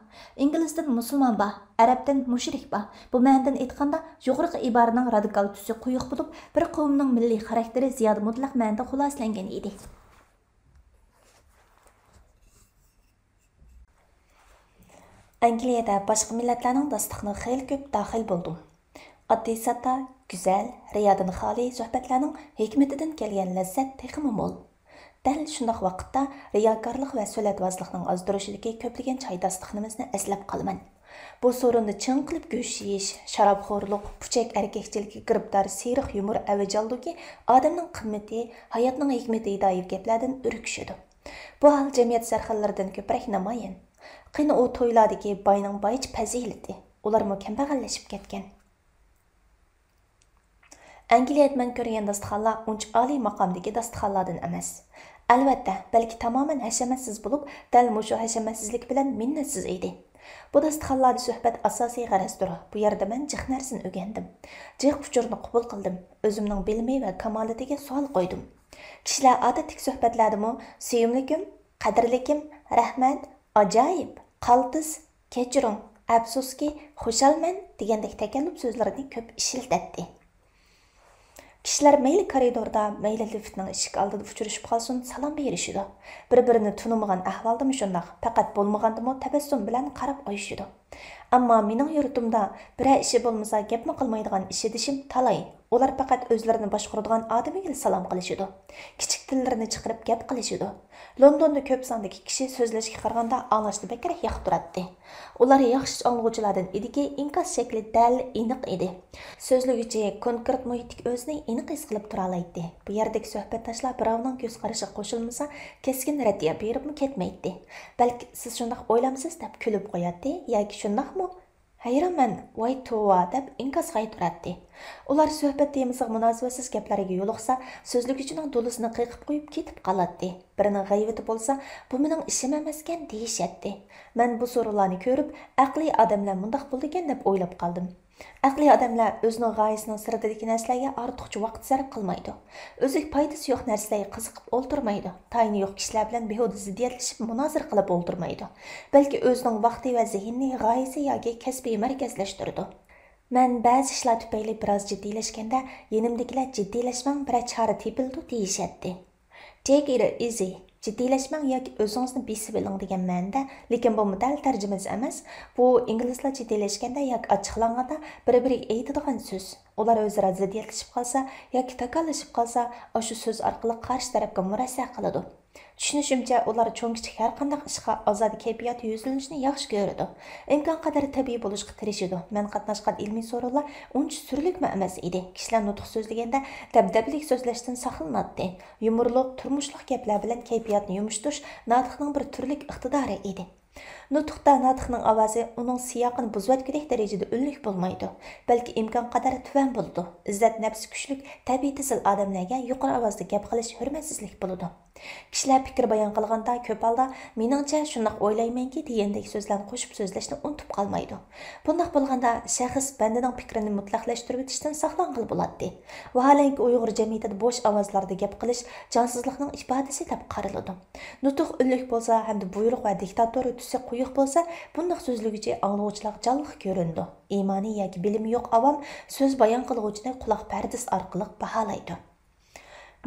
Inglizdan musulmon bor, arabdan mushrik bor. Bu ma'nodan aytganda, yuqorqi iboraning radikal tusi quyuq bo'lib, bir qavmning milliy xarakteri ziyoda mutlaq ma'noda xulosalangan edi. Angliyada boshqa millatlarning dasturxoni xeyli ko'p daxil bo'ldim. Oddiy sata, güzel, riyadan xoli suhbatlarning hikmetidan kelgan lazzat texmi mo'l. Dal shundoq vaqtda riyokorlik va so'latvozlikning ozdirishidagi ko'plagan choydosliqimizni eslab qolaman. Bu sorunni chin qilib go'sht yeyish, sharobxo'rlik, puchak erkakchilikka giribdor seriq yumor avjaldagi odamning qimmati, hayotning hikmati doir gaplardan urkishidi. Bu hol jamiyat sarxillaridan ko'proq namoyon. Qani u to'ylardagi boyning boyich fazilati, ular kambag'allashib ketgan. Angliyada men ko'rgan dasturxonlar uncha oliy maqomdagi dasturxonlardan emas. Albatta, balki tamoman hashamatsiz bo'lib, dal mushu hashamatsizlik bilan minnatsiz edi. Bu dasturxonlarda suhbat asosiy g'arazdir. Bu yerda men jiq narsani o'rgandim. Jiq uchurni qabul qildim. O'zimning bilimi va kamolatiga savol qo'ydim. Kishilar odatdagi suhbatlardami "Suyumlikim, qadrlikim, rahmat, ajoyib, qaltis, kechiring, afsuski, xushalman" degandek takalluf so'zlarini ko'p ishlatdi. Kishilar mayli koridorda, mayli liftning eshik oldida uchrashib qolsin, salom berishidi. Bir-birini tunamagan ahvoldami shundoq, faqat bo'lmagandimi tabassum bilan qarab qo'yishidi. Ammo mening yurtimda biror ishi bo'lmasa, gapmi qilmaydigan ishidishim talay. Ular faqat o'zlarini boshqaradigan odamiga salom qilishidi. Kichik tillarini chiqarib gap qilishidi. Londonda ko'p sondagi kishi so'zlashga qaraganda anglashni bekor yoqtiradi. Ular yaxshi anglag'uvchilardan ediki, inkas shakli dal aniq edi. So'zlaguvchi konkret muhitdagi o'zini aniq his qilib tura oladi. Bu yerdagi suhbatdoshlar birovning ko'z qarashiga qo'shilmasa, keskin raddiya beribmi ketmaydi. Balki siz shundoq o'ylamsiz deb kulib qo'yadi yoki shundaqmi? Hayraman, voy tova deb inkas qaytaradi. Ular suhbat temasiga munosabatsiz gaplarga yo'liqsa, so'zlaguvchining do'lisini qiqib qo'yib ketib qoladi. Birining g'aybati bo'lsa, bu mening ishim emaskan deyishadi. Men bu so'rovlarni ko'rib, aqliy odamlar mundaq bo'ldi ekan deb o'ylab qoldim. Aqliy odamlar o'zining g'oyasining siridagi narsalarga ortiqcha vaqt sarf qilmaydi. O'ziga foydasi yo'q narsalarga qiziqib o'ltirmaydi. Tayini yo'q kishilar bilan behuda ziddiyatlashib munozara qilib o'ltirmaydi. Balki o'zining vaqti va zehnini g'oyasi yoki kasbiy markazlashtirdi. Men ba'zi ishlar tufayli biroz jiddiylashganda, yenimdagilar jiddiylashmang, bir chora tepildi deyishadi. Take it easy. Jiddiylashmang yoki o'zingizni besib oling degan ma'noda, lekin bu modal tarjimasi emas. Bu inglizlar jiddiylashganda yoki ochiqlanganda bir-biriga aytadigan so'z. Ular o'zaro ziddiyatlashib qolsa yoki takallashib qolsa, shu so'z orqali qarshi tarafga murassa qiladi. Tushunishimcha, ular cho'ng-kichik har qanday ishga ozod kayfiyat yuzlanishini yaxshi ko'radi. Imkon qadar tabiiy bo'lishga tirishadi. Men qatnashgan ilmiy so'rovlar uncha surlikma emas edi. Kishilar nutq so'zlaganda dabdabalik so'zlashdan saqlanadi. Yumorliq, turmushliq gaplar bilan kayfiyatni yumshatirish natiqning bir turlik iqtidori edi. Nutqda natiqning ovozi uning siyoqini buzayotgudek darajada unlik bo'lmaydi, balki imkon qadar tuvan bo'ladi. Izzat nafsi kuchlik, tabiiy tisil odamlarga yuqori ovozda gap qilish hurmatsizlik bo'ladi. Kishilar fikr bayon qilganda ko'p holda meningcha shundoq o'ylaymanki degandek so'zlarni qo'shib so'zlashni unutib qolmaydi. Bundoq bo'lganda shaxs bandining fikrini mutlaqlashtirib o'tishdan saqlanqil bo'ladi. Vaholanki Uyg'ur jamiyatida bo'sh ovozlarda gap qilish jonsizlikning ifodasi deb qaraladi. Nutq unlik bo'lsa hamda buyruq va diktator tusi quyuq bo'lsa, bundoq so'zlaguvchi anglag'uvchilar jonliq ko'rindi. Iymoniy yoki bilimi yo'q avom so'z bayon qilguvchini quloq pardasi orqali baholaydi.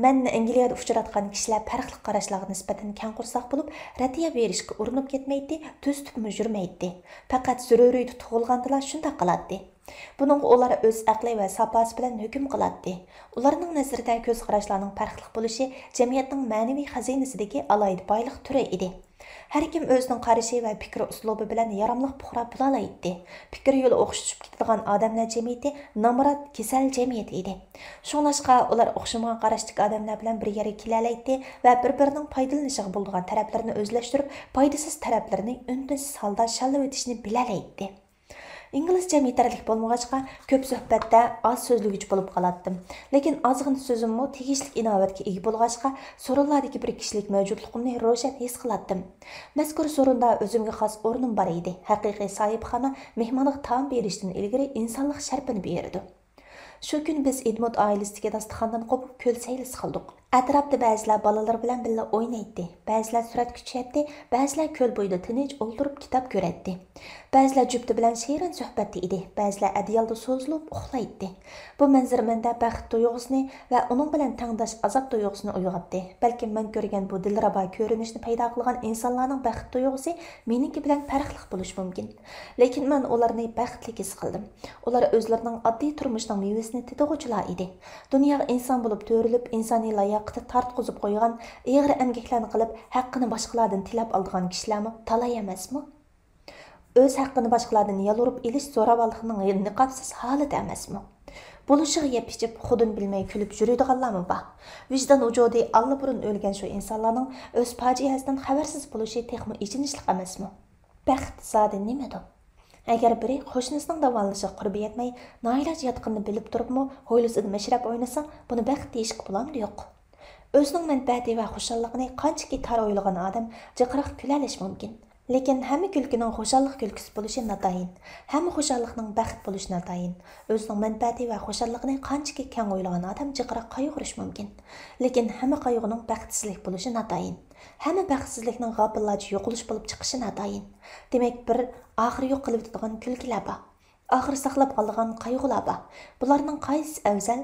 Men Angliyada uchratgan kishilar farqli qarashlarga nisbatan keng qursoq bo'lib, raddiya berishga urinib ketmaydi, tuz-tupmi yurmaydi. Faqat zururiyda tug'ilgandilar shunda qiladi. Buning ular o'z aqli va saposi bilan hukm qiladi. Ularning nazarida ko'z qarashlarning farqli bo'lishi jamiyatning ma'naviy xazinasidagi alohida boylik turi edi. Har kim o'zining qarashi va fikri uslubi bilan yaramliq puxra bo'la oladi. Fikr yo'li o'xshashib ketadigan odamlar jamiyati nomrod kasal jamiyat edi. Shuningdek, ular o'xshamagan qarashdagi odamlar bilan bir yerga kela oladi va bir-birining foydalanishiga bo'lgan taraflarini o'zlashtirib, foydasiz taraflarini undasiz holda shalab o'tishni bila oladi. İngilizce yetarlik bo'lmag'achqa ko'p suhbatda oz so'zlaguvchi bo'lib qoladim. Lekin ozg'in so'zimmi tegishli inovatga ega bo'lg'achqa so'rovlardagi bir kishilik mavjudligimni ro'shan his qiladim. Mazkur so'rinda o'zimga xos o'rnim bor edi. Haqiqiy sohibxona mehmonga taom berishdan ilgari insonlik sharpini berdi. Shu kun biz Edmund oilasidagi dasturxondan qopib ko'l saylisi qildik. Atrofda ba'zilar bolalar bilan birga o'ynaydi, ba'zilar suratga tushadi, ba'zilar ko'l bo'yida tinch o'ltirib kitob ko'radi. Ba'zilar jufti bilan shirin suhbatda edi, ba'zilar adyolda so'zilib uxlaydi. Bu manzara menda baxt tuyg'usini va uning bilan tangdosh azob tuyg'usini uyg'otdi. Balki men ko'rgan bu dilrabo ko'rinishni paydo qilgan insonlarning baxt tuyg'usi meniki bilan farqli bo'lishi mumkin. Lekin men ularni baxtli his qildim. Ular o'zlarining oddiy turmushining mevasini titug'uchilar edi. Dunyoga inson bo'lib to'rilib, insoniy layoqati tartqizib qo'ygan, ig'ir emgaklarni qilib, haqqini boshqalardan tilab olgan kishilarmi talay emasmi? Öz haqqini boshqalardan yalurib elish zo'ravonlikning niqobsiz holati emasmi? Bo'lishig'i yeb ichib, xudin bilmay kulib yuradiganlarmi bor? Vijdon vujudi allaburun o'lgan shu insonlarning o'z fojiasidan xabarsiz bo'lishi texmi ichinishlik emasmi? Baxt zodi nimadir? Agar biri qo'shnisining davolashi qurbi yetmay, noiloj yotqinni bilib turibmi, hovlisida mashrab o'ynasa, buni baxt deyishga bo'lamdi yo'q. O'zining manfaati va xushalligini qanchaki tar o'ylagan odam jiqroq kulalish mumkin. Lekin hamma kulkining xushallik kulkisi bo'lishi natayin, hamma xushallikning baxt bo'lishi natayin. O'zining manfaati va xushalligini qanchaki keng o'ylagan odam jiqroq qayg'urish mumkin. Lekin hamma qayg'uning baxtsizlik bo'lishi natayin. Hamma baxtsizlikning g'afillarcha yo'qolish bo'lib chiqishi natayin. Demak, bir oxiri yo'q qilib turgan kulkilar bor. Oxir saqlab qolgan qayg'ular bor. Bularning qaysi afzal?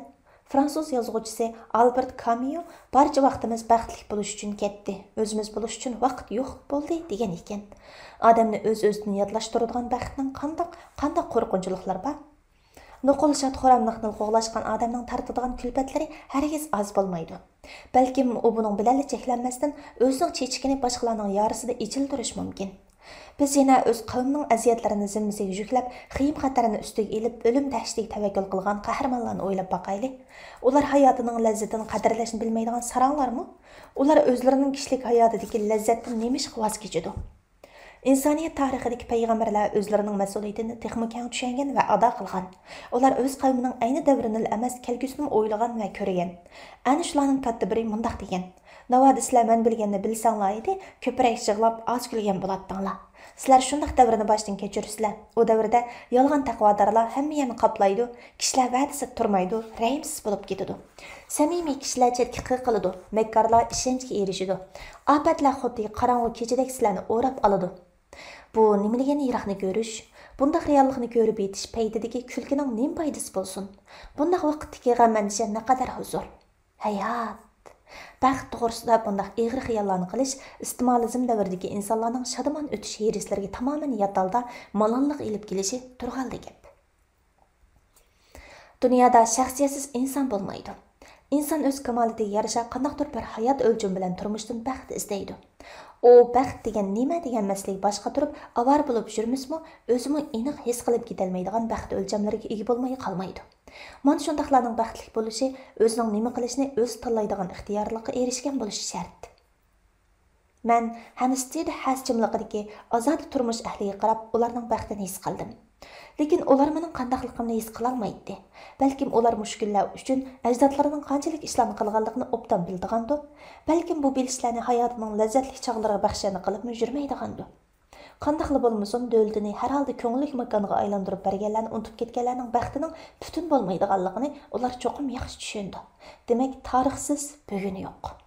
Fransuz yozuvchisi Albert Camus barcha vaqtimiz baxtli bo'lish uchun ketdi, o'zimiz bo'lish uchun vaqt yo'q bo'ldi degan ekan. Odamni o'z-o'zidan yodlashtiradigan baxtning qanday qo'rqinchliklari bor? Nuqul shod-xuramlikni qo'g'lashgan odamning tartadigan kulfatlari hargiz oz bo'lmaydi. Balkim u buning bilan cheklanmasdan o'zining chechikini boshqalarning yorisida ichildirish mumkin. Biz yana o'z qavmining aziyatlarini zimmasiga yuklab, xiyim xatarini ustiga elib, o'lim dahshatiga tavakkul qilgan qahramonlarni o'ylab boqaylik. Ular hayotining lazzatini qadrlashni bilmaydigan saranglarmi? Ular o'zlarining kishilik hayotidagi lazzatdan nemish voz kechadi? İnsaniyat tarixidagi payg'ambarlar o'zlarining mas'uliyatini texmi keng tushungan va ado qilgan. Ular o'z qavmining ayni davrini emas, kelgusini o'ylagan va ko'rgan. Ana shularning katta biri mundaq degan: "Navoda sizlar men bilganni bilsanglar edi, ko'proq yig'lab, oz kulgan bo'lardinglar. Sizlar shundaq davrni boshdan kechirsizlar. U davrda yolg'on taqvodorlar hamma yerni qoplaydi, kishilar va'dasi turmaydi, rahimsiz bo'lib ketadi. Samimiy kishilar chetga qiladi, makkorlar ishonchga erishadi. Ofatlar xuddi qorong'u kechadek sizlarni o'rab oladi." Bu nimaligini yiroqni ko'rish, bundaq reallikni ko'rib yetish paytidagi kulkining nima foydasi bo'lsin? Bundaq vaqtdagi g'am-andisha naqadar huzur. Hayot. Baxt to'g'risida bundaq ig'ir xiyollarni qilish istimolizm davridagi insonlarning shadamon o'tish herislariga tamoman yatalda malonlik ilib kelishi turg'aldi gap. Dunyoda shaxsiyatsiz inson bo'lmaydi. İnsan öz kamolatiga yarasha qandaqdir bir hayot o'lchami bilan turmushdan baxt izlaydi. O baxt degan nima degan masalaga boshqa turib, avar bo'lib yurmismi, o'zimi aniq his qilib ketolmaydigan baxt o'lchamlariga ega bo'lmay qolmaydi. Mana shundaqlarning baxtli bo'lishi o'zining nima qilishni o'zi tanlaydigan ixtiyorlikka erishgan bo'lishi shart. Men hamistida hasjimliqidagi ozod turmush ahliga qarab, ularning baxtini his qildim. Lekin ular mening qandaqligimni his qila olmaydi. Balkim ular mushkullar uchun ajdodlarining qanchalik ishlarni qilganligini obdan bildigandir. Balkim bu bilishlarni hayotining lazzatli chog'lariga baxshana qilib yurmaydigandir. Qandaqli bo'lmasin, davlatini har holda ko'ngillik makonga aylantirib berganlarni unutib ketganlarning baxtining butun bo'lmaydiganligini ular cho'qim yaxshi tushundi. Demak, tarixsiz buguni yo'q.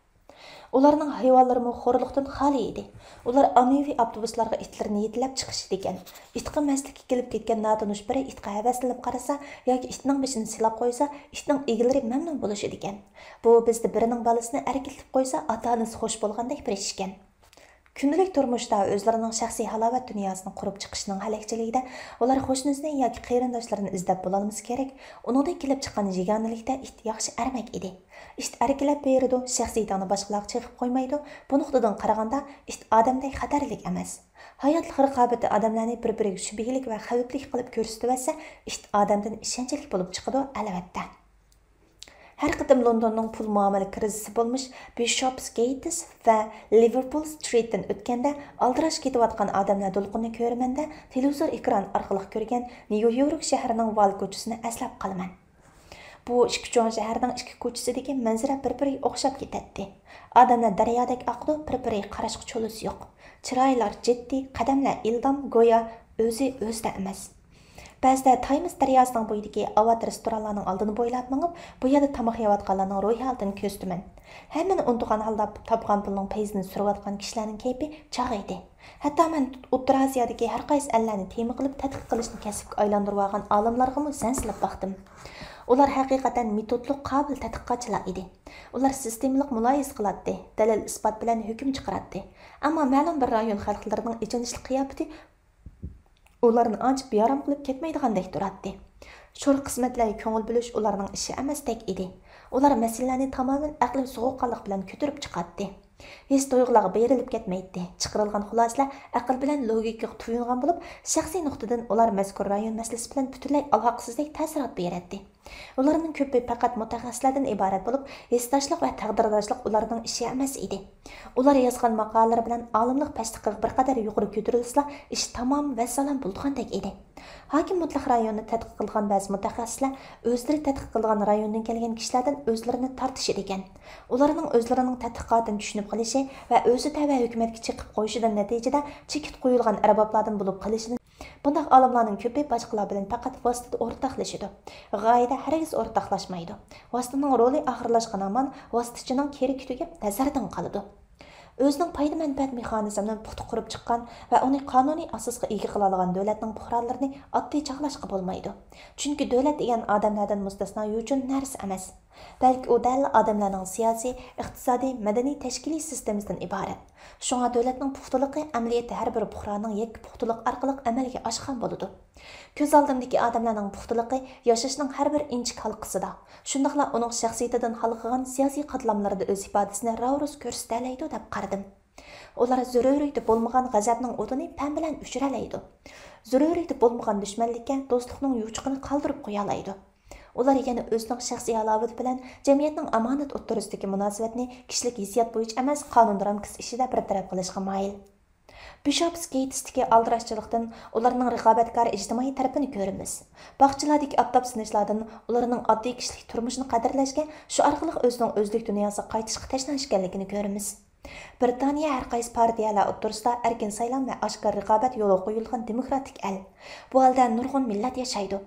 Ularning hayvonlari xo'rlikdan xoli edi. Ular ommaviy avtobuslarga itlarni yetlab chiqishdi ekan. Itqa maslikka kelib ketgan notanush biri itqa havaslanib qarasa yoki itning beshini silab qo'ysa, itning egalari mamnun bo'lishadi ekan. Bu bizda birining bolasini erkitib qo'ysa, ota-onasi xush bo'lgandek bir ish ekan. Kundalik turmushda o'zlarining shaxsiy halovat dunyosini qurib chiqishning halakchiligida ular qo'shnisini yoki qarindoshlarini izlab bo'lolmasa kerak. Uningdan kelib chiqqan yegonalikda it yaxshi armak edi. It erkilab beradi, shaxsiyatini boshqalarga chiqib qo'ymaydi. Bu nuqtadan qaraganda it odamdek xatarlik emas. Hayotlik raqobati odamlarni bir-biriga shubhalik va xavfli qilib ko'rsatsa, it odamdan ishonchli bo'lib chiqadi albatta. Her qatim Londonning pul muomala krizisi bo'lmish Bishopsgate va Liverpool Street'dan o'tganda aldirash ketayotgan odamlar to'lqinini ko'ramanda televizor ekran orqali ko'rgan New York shahrining Wall ko'chasini eslab qolaman. Bu ikki cho'ng shaharning ikki ko'chasidagi manzara bir-biriga o'xshab ketadi. Odamlar daryodek oqdi, bir-biriga qarashga cho'lisi yo'q. Chiroylar jiddiy, qadamlar ildam, go'yo o'zi o'zida emas. Ba'zida Taymis daryosining bo'yidagi avat restoranlarning oldini bo'ylab minib, bu yerda tamoq yeyotganlarning ro'yi holdan ko'z tuman. Hammani unutgan holda topgan pulning payzini surayotgan kishilarning kayfi chog' edi. Hatto men O'rta Osiyodagi har qaysi allarni tema qilib tadqiq qilishni kasbga aylantirib olgan olimlarga ham sansilib baqdim. Ular haqiqatan metodli qobil tadqiqotchilar edi. Ular sistemalik muloyiza qiladi, dalil isbot bilan hukm chiqaradi. Ammo ma'lum bir rayon xalqlarining ichinishli qiyofati ularni ancha bearam qilib ketmaydigandek turadi. Sho'r qismatlarga ko'ngil bo'lish ularning ishi emasdek edi. Ular masalalarni tamoman aqliy sovuqqonlik bilan ko'tarib chiqadi. His tuyg'ularga berilib ketmaydi. Chiqarilgan xulosalar aql bilan logikaga tuyulgan bo'lib, shaxsiy nuqtadan ular mazkur rayon masalasi bilan butunlay aloqasizlik ta'sirot beradi. Ularning ko'pi faqat mutaxassislardan iborat bo'lib, hissdoshlik va taqdirdoshlik ularning ishi emas edi. Ular yozgan maqolalar bilan olimlik pashtiqiga bir qadar yuqori ko'tarilsa, ish tamom va salom bo'lgandek edi. Hokim mutlaq rayonni tadqiq qilgan ba'zi mutaxassislar o'zlari tadqiq qilgan rayondan kelgan kishilardan o'zlarini tortishir ekan. Ularning o'zlarining tadqiqotini tushunib qilishi va o'zi tava hukumatga chiqib qo'yishidan natijada chekit qo'yilgan arboblardan bo'lib qolishidan bunday olimlarning ko'pi boshqalar bilan faqat vositada o'rtoqlashadi. G'oyada hargiz o'rtoqlashmaydi. Vositaning roli oxirlashgan amon vositachining kerak-kutugi nazardan qoladi. O'zining foyda manfaat mexanizmini puxta qurib chiqqan va uni qonuniy asosga ega qila olgan davlatning buhronlarini oddiy chaqlashga bo'lmaydi. Chunki davlat degan odamlardan mustasno uchun narsa emas. Balki u dal odamlarning siyosiy, iqtisodiy, madaniy tashkiliy sistemasidan iborat. Shunga davlatning puxtaligi amaliyotda har bir buhronning yakka puxtalik orqali amalga oshgan bo'ladi. Ko'z oldimdagi odamlarning puxtaligi yashashning har bir inchik halqasida, shundaqla uning shaxsiyatidan xalqigan siyosiy qatlamlarida o'z ifodasini ravros ko'rsatalaydi deb qaradim. Ular zaruriyda bo'lmagan g'azabning o'tini pam bilan o'chiralaydi. Zaruriyda bo'lmagan dushmanlikka do'stlikning yuchuqini qoldirib qo'ya oladi. Ular yana o'zining shaxsiy halovati bilan jamiyatning omonat o'ttirisidagi munosabatni kishilik hissiyot bo'yicha emas, qonun ramkasi ishida bartaraf qilishga moyil. Bishopsgeytdagi aldirashchilikdan ularning raqobatkor ijtimoiy tarafini ko'ramiz. Bog'chalardagi oftob sinishlardan ularning oddiy kishilik turmushini qadrlashga, shu orqali o'zining o'zlik dunyosiga qaytishga tashlashganligini ko'ramiz. Britaniya har qaysi partiyalar o'rtasida erkin saylan va oshkor raqobat yo'li qo'yilgan demokratik el. Bu elda nurg'un millat yashaydi.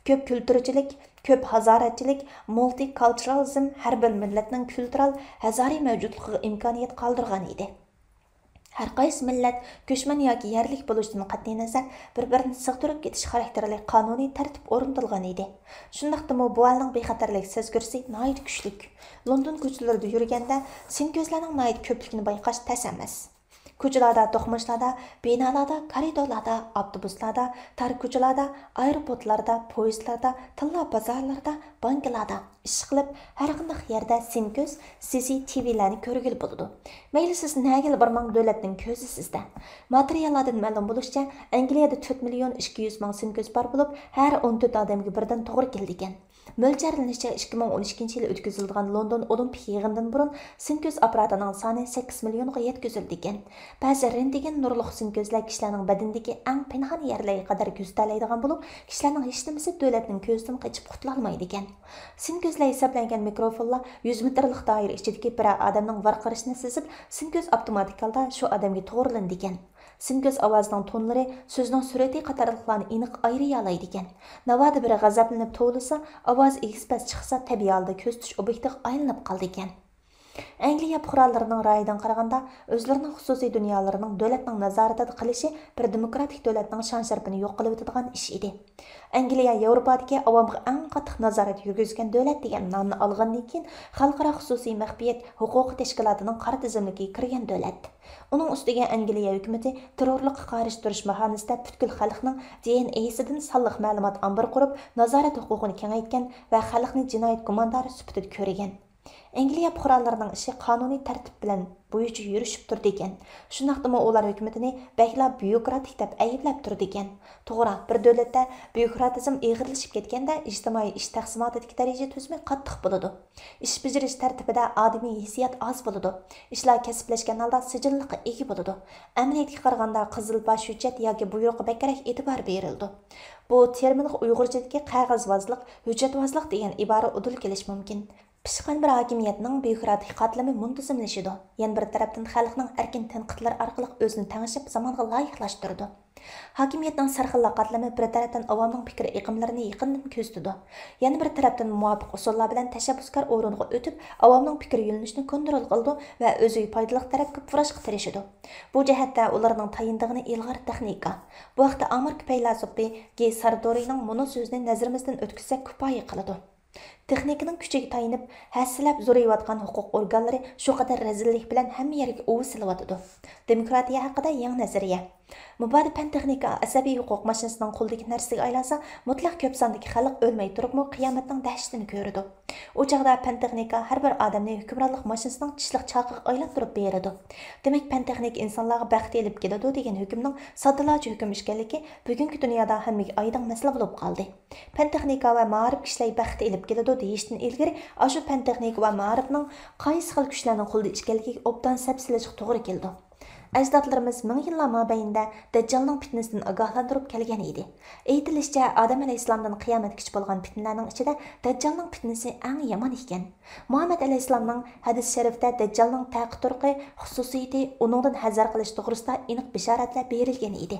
Ko'p kulturchilik, ko'p hazoratchilik, multiculturalism har bir millatning kultural hazoriy mavjudligiga imkoniyat qoldirgan edi. Har qaysi millat ko'chman yoki yerlik bo'lishdan qat'iy nazar bir-birini sig'dirib ketish xarakterli qonuniy tartib o'rnatilgan edi. Shundaqdimi bu elning bexatarlik sezgursi nihoyat kuchli. London ko'chalarida yurganda sen ko'zlarning nihoyat ko'pligini bayqash tas emas. Ko'chalarda, to'qmashlarda, binolarda, koridorlarda, avtobuslarda, tar ko'chalarda, aeroportlarda, poyezdlarda, tilla bozorlarda, banklarda ish qilib, har qanday yerda sen ko'z CCTV'larni ko'rgil bo'ladi. Mayli siz nagil barmang davlatning ko'zi sizda. Materiallardan ma'lum bo'lishicha, Angliyada 4 million 200 ming sen ko'z bor bo'lib, har 14 odamga birdan to'g'ri kelgan. Mo'ljallanishcha 2012 yil o'tkazilgan London Olimpik yig'inidan burun sinko'z apparatining soni 8 millionga yetkazilgan. Ba'zi rentgen nurli sinko'zlar kishilarning badandagi eng pinhon yerlarga qadar ko'ztalaydigan bo'lib, kishilarning hech nimasi davlatning ko'zidan qochib qutula olmaydi ekan. Sinko'zlar hisoblangan mikrofonlar 100 metrlik doira ichidagi bir odamning varqirishini sezib, sinko'z avtomatik holda shu odamga to'g'rilandi ekan. Sinko'z ovozining tonlari so'zning surati qatorliqlarni aniq ayriya oladi ekan. Navoda bir g'azablanib to'lisa, ovoz egizpas chiqsa tabiiy holda ko'z tush obyektiga aylanib qoldi ekan. Angliya fuqarolarining ra'yidan qaraganda, o'zlarining xususiy dunyolarining davlatning nazoratida qilishi bir demokratik davlatning shon-sharafini yo'q qilib o'tadigan ish edi. Angliya Yevropadagi avomga eng qattiq nazorat yurgizgan davlat degan nomni olgandan keyin xalqaro xususiy maxfiyat huquqi tashkilotining qora tizimligiga kirgan davlat. Uning ustiga Angliya hukumati terrorlikqa qarshi turish mexanizmida butkul xalqning DNA'sidan sonliq ma'lumot ombiri qurib, nazorat huquqini kengaytgan va xalqni jinoyat gumondori sifatida ko'rgan. Angliya fuqarolarining ishi qonuniy tartib bilan bo'yicha yurishib turdi ekan. Shundaqdimi ular hukumatini bakla byurokratik deb ayblab turdi ekan. To'g'ri, bir davlatda byurokratizm eg'irlashib ketganda ijtimoiy ish taqsimotidagi daraja tuzumi qattiq bo'ladi. Ish bajarish tartibida odamiy hissiyat oz bo'ladi. Ishlar kasblashgan holda sijilliqqa ega bo'ladi. Amaliyotga qaraganda qizil bosh hujjat yoki buyruqqa bakrak e'tibor berildi. Bu terminga Uyg'urchadagi qog'ozvozlik, hujjatvozlik degan ibora udul kelish mumkin. Pişqan bir hakimiyetning byurokratik qatlami muntazamlashidi. Yana bir tarafdan xalqning erkin tanqidlar orqali o'zini tangishib zamonga loyiqlashtirdi. Hakimiyetning sarxilla qatlami bir tarafdan avomning fikr iqimlarini yaqindan ko'zitdi. Yana bir tarafdan muvofiq usullar bilan tashabbuskor o'ringa o'tib, avomning fikr yo'nalishini kontrol qildi va o'ziga foydali tarafga purashga tirishdi. Bu jihatda ularning tayindig'ini ilg'or texnika. Bu vaqtda Amerika faylasufi G. Sardorining mono so'zini nazarimizdan o'tkazsak kifoya qiladi. Texnikaning kuchiga tayinib, hassilab zo'rayotgan huquq organlari shu qadar razillik bilan hamma yerga o'v silyotidi. Demokratiya haqida yangi nazariya. Mubodi fan texnika asabiy huquq mashinasining qo'ldagi narsaga aylansa, mutlaq ko'p sondagi xalq o'lmay turibmi qiyomatning dahshatini ko'radi. U chaqda fan texnika har bir odamni hukmronlik mashinasining tishliq chaqiga aylantirib beradi. Demak, fan texnika insonlarga baxt elib keladi degan hukmning soddalachi hukm ekanligi bugungi dunyoda hammaga oydin masala bo'lib qoldi. Fan texnika va ma'rif kishilar baxt elib keladi deyishdan ilgari, shu fan texnika va ma'rifning qaysi xil kuchlarning qo'lida ekanligiga obdan sapsilashga to'g'ri keldi. Ajdodlarimiz ming yillar mobaynida Dajjalning fitnasidan ogohlantirib kelgan edi. Aytilishicha, Odam alayhissalomdan qiyomatgacha bo'lgan fitnalarning ichida Dajjalning fitnasi eng yomon ekan. Muhammad alayhissalomning hadis sharifda Dajjalning taqi turqi xususiyati uningdan hazar qilish to'g'risida aniq bishoratlar berilgan edi.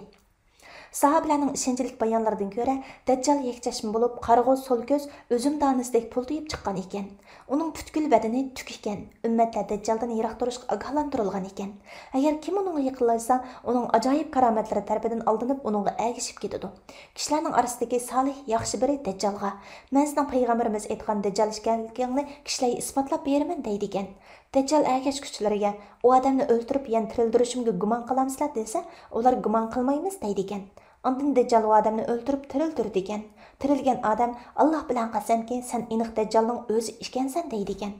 Sahabelerning ishonchli bayonlaridan ko'ra, Dajjal yakchashma bo'lib, qarg'u so'l ko'z o'zim donisidek pultiyib chiqqan ekan. Uning butkul badani tuk ekan. Ummatlar Dajjaldan yiroq turishga ogohlantirilgan ekan. Agar kim uningga yaqinlashsa, uning ajoyib karomatlari tarafidan aldanib, uningga ergishib ketadi. Kishilarning orasidagi solih, yaxshi biri Dajjalga, "Men sizning payg'ambarimiz aytgan Dajjal ekanligini kishilarga isbotlab beraman" deydi ekan. Dajjal ergashuvchilariga, "U odamni o'ldirib, yana tirildirishimga gumon qilamsizlar" desa, ular "Gumon qilmaymiz" deydi ekan. Ondan Dajjal u odamni o'ldirib tirildirdi ekan. Tirilgan odam "Alloh bilan qasamki, sen aniq Dajjalning o'zi ekansan" deydi ekan.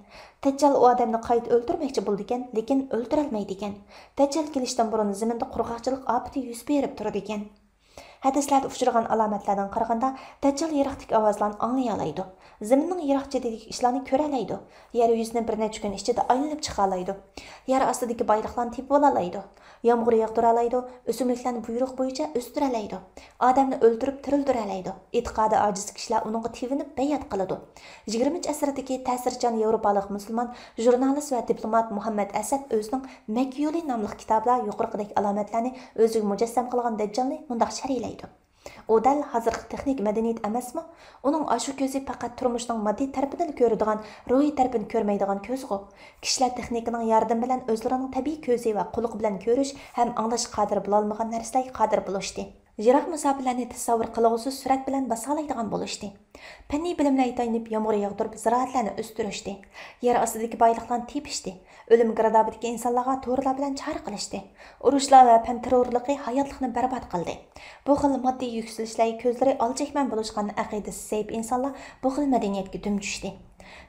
Dajjal u odamni qayta o'ldirmoqchi bo'ldi ekan, lekin o'ldirolmaydi ekan. Dajjal kelishdan burun zaminda qurg'oqchilik ofati yuz berib turdi ekan. Hadislarda uchragan alomatlardan qaraganda, Dajjal yiroqdagi ovozlarni anglay oladi. Zaminning yiroqchidagi ishlarni ko'ra oladi. Yer yuzini bir necha kun ichida aylanib chiqa oladi. Yer ostidagi boyliqlarni tepib oladi. Yomg'ir yog'dira oladi, o'simliklarni buyruq bo'yicha o'stira oladi. Odamni o'ldirib tirildira oladi. E'tiqodi ojiz kishilar uningga tevinib bayat qiladi. 20-asrdagi ta'sirchan yevropalik musulmon jurnalist va diplomat Muhammad Asad o'zining Makkiyuli nomli kitobida yuqoridagi alomatlarni o'ziga mujassam qilgan Dajjalni mundaq sharhlaydi. O dal hozirgi texnik madaniyat emasmi? Uning ashu ko'zi faqat turmushning moddiy tarafidan ko'radigan, ruhiy tarafini ko'rmaydigan ko'zg'u. Kishilar texnikaning yordami bilan o'zlarining tabiiy ko'zi va quloq bilan ko'rish ham anglash qodir bo'la olmagan narsalarga qodir bo'lishdi. Yiroq masofalarni tasavvur qilg'usiz surat bilan basalaydigan bo'lishdi. Fanniy bilimlarga tayanib yomg'ir yog'dirib ziroatlarni o'stirishdi. Yer ostidagi boyliqlarni tepishdi. O'lim girdobidagi insonlarga to'g'rilar bilan chora qilishdi. Urushlar va fan terrorligi hayotlikni barbod qildi. Bu xil moddiy yuksalishlarga ko'zlari olchakman bo'lishgan aqidasi sahib insonlar bu xil madaniyatga dum tushdi.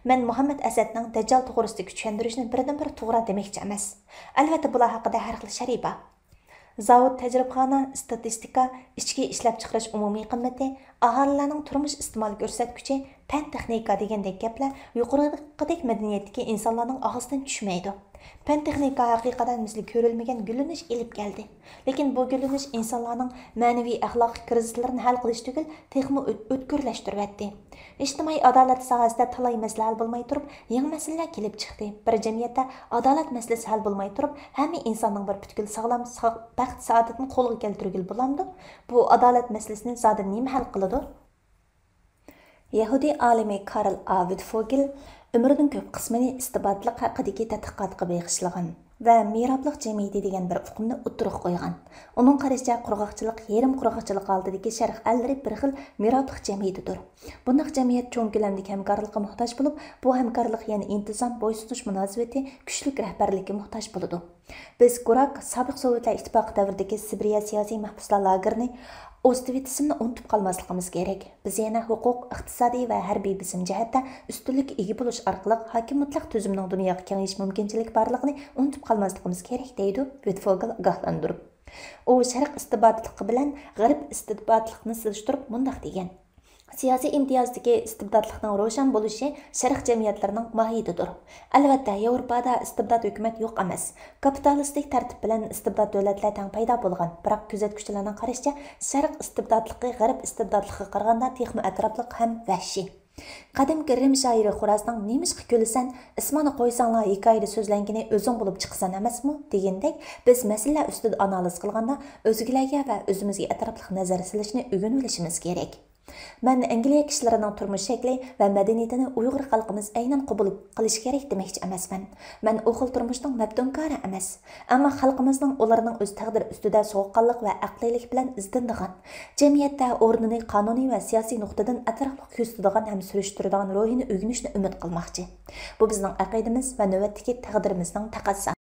Men Muhammad Asadning Dajjal to'g'risidagi tushuntirishni birdan-bir to'g'ri demoqchi emas. Albatta bular haqida har xil shariy bor. Zavod, tajribxona, statistika, ichki ishlab chiqarish umumiy qimmati, aholilarning turmush iste'mol ko'rsatkichi, fan texnika degandek gaplar yuqoridagi madaniyatdagi insonlarning og'zidan tushmaydi. Fan texnika haqiqatan misli ko'rilmagan gullanish elib keldi. Lekin bu gullanish insonlarning ma'naviy axloqiy krizislarini hal qilish tugul texmi o'tkirlashtiryapti. İjtimoiy adolat sohasida talay masala hal bo'lmay turib, yangi masalalar kelib chiqdi. Bir jamiyatda adolat masalasi hal bo'lmay turib, hamma insonning bir butkul sog'lom baxt saodatini qo'lga keltirgil bo'lamdi. Bu adolat masalasini zoda nima hal qiladi? Yahudi alimi Karl A. Wittfogel umrining ko'p qismini istibotlik haqidagi tadqiqotga bag'ishlagan va meroblik jamiyati degan bir uqumni o'ttirib qo'ygan. Uning qarashicha qurg'oqchilik, yarim qurg'oqchilik oldidagi sharq allari bir xil meroblik jamiyatidir. Bunday jamiyat cho'ng ko'lamdagi hamkorlikka muhtoj bo'lib, bu hamkorlik yana intizom, bo'ysunish munosabati, kuchli rahbarlikka muhtoj bo'ladi. Biz Gurak sobiq Sovetlar ittifoqi davridagi Sibiriya siyosiy mahbuslar lagerini O'ztivitsimni unutib qolmasligimiz kerak. Biz yana huquq, iqtisodiy va harbiy bisim jihatda ustunlik ega bo'lish orqali hokim mutlaq tuzumning dunyoga kengayish mumkinchiligi borligini unutib qolmasligimiz kerak deydi Wittfogel ogohlantirib. U sharq istibdotligi bilan g'arb istibdotligini solishtirib mundaq degan: Siyosiy imtiyozdagi istibdotlikning ro'shan bo'lishi sharq jamiyatlarining mohiyatidir. Albatta, Yevropada istibdot hukumat yo'q emas. Kapitalistik tartib bilan istibdot davlatlar tang paydo bo'lgan. Biroq kuzatuvchilarning qarashicha, sharq istibdotligi g'arb istibdotligiga qaraganda texmi atrofliq ham vahshiy. Qadimki Rim shoiri Xorasning "Nemishqa kulasan, ismini qo'ysanglar hikoyada so'zlangani o'zing bo'lib chiqsan emasmi?" degandek, biz masala ustida analiz qilganda o'zgalarga va o'zimizga atrofli nazar silishni o'rganib olishimiz kerak. Men Angliya kishilarining turmush shakli va madaniyatini Uyg'ur xalqimiz aynan qabul qilish kerak demoqchi emasman. Men u xil turmushning mabdunkori emas, ammo xalqimizning ularning o'z taqdiri ustida sovuqqonlik va aqliylik bilan izdindigan, jamiyatda o'rnini qonuniy va siyosiy nuqtadan atrofli ko'rsatadigan ham surishtiradigan ruhini o'rganishni umid qilmoqchi. Bu bizning aqidamiz va navbatdagi taqdirimizning taqozosi.